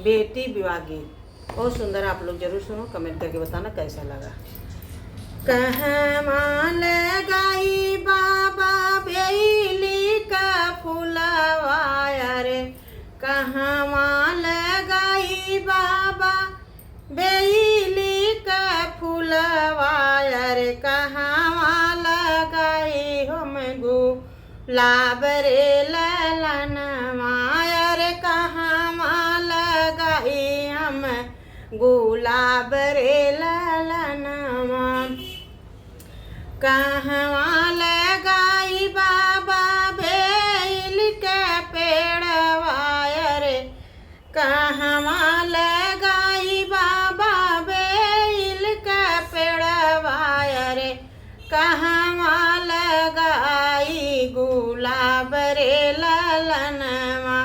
बेटी विवाह गीत बहुत सुंदर। आप लोग जरूर सुनो, कमेंट करके बताना कैसा लगा। कहवा लगाई बाबा बेली का फुलवा रे, कहवा लगाई बाबा बेली का फुलवा रे, कहवा लगाई हम गुलाब रे ललनवा रे, कहवा लगाई हम गुलाब रे ललनवा। कहवा लगाई बाबा बेल के पेड़वा रे, कहवा लगाई बाबा बेल के पेड़वा रे, कहवा लगाई गुलाब रे ललनवा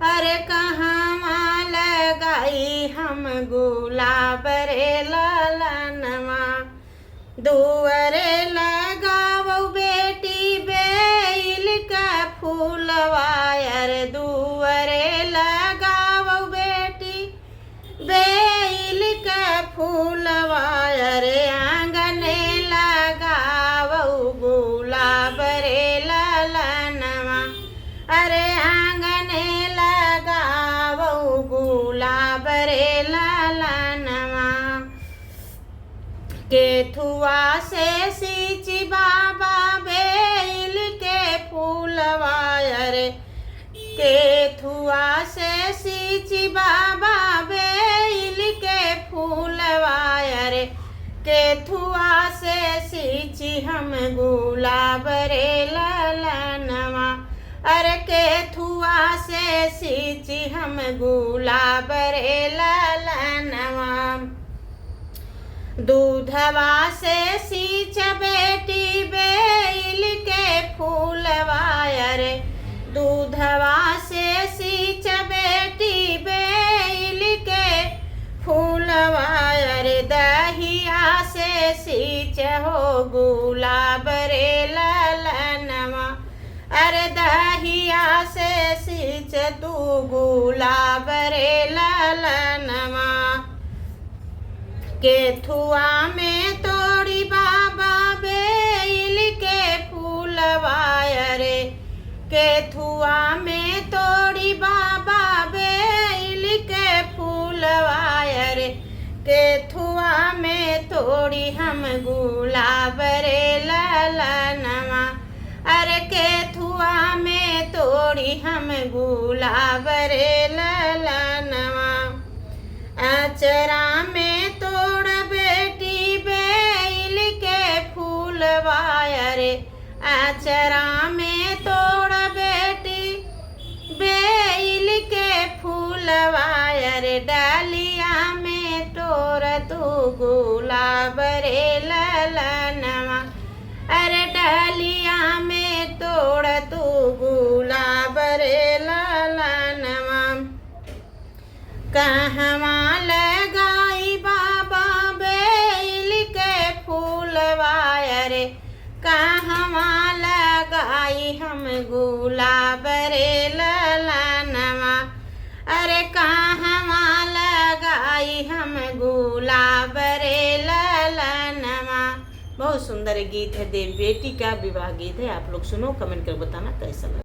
अरे, कहवा लगाई हम गुलाब रे ललनवा। दुअरे लगावो बेटी बेल का फूलवा रे, दुअरे लगावो बेटी बेल का फूलवा रे, आंगने लगावो गुलाब रे ललनवा अरे, आंगने लगावो गुलाब रे ललनवा। केथुआ से सींची बाबा बेल के फूलवा रे, केथुआ से सींची बाबा बेल के फूलवा रे, केथुआ से सींची हम गुलाब रे ललनवा अरे, केथुआ से सींची हम गुलाब रे ललनवा। दूधवा से सींच बेटी बेल के फूलवा रे, दूधवा से सींच बेटी बेल के फूलवा रे, दहिया से सींच हो गुलाब रे ललनवा अरे, दहिया से सींच तू गुलाब रे ललनवा। केथुआ में तोड़ी बाबा बेल के फूलवा रे, केथुआ में तोड़ी बाबा बेल के फूलवा रे, केथुआ में तोड़ी हम गुलाब रे ललनवा अरे, केथुआ में तोड़ी हम गुलाब रे ललनवा। अचरा में तोड़ बेटी बेल के फूलवा रे, अचरा में तोड़ बेटी बेल के फूलवा रे, डालिया में तोड़ तू गुलाब रे ललनवा अरे, डालिया में तोड़ तू गुलाब रे ललनवा। कहवा लगाई बाबा बेल के फूलवा रे, कहवा लगाई हम गुलाब रे ललनवा अरे, कहवा लगाई हम गुलाब रे ललनवा। बहुत सुंदर गीत है, देव बेटी का विवाह गीत है। आप लोग सुनो, कमेंट कर बताना कैसा लगा।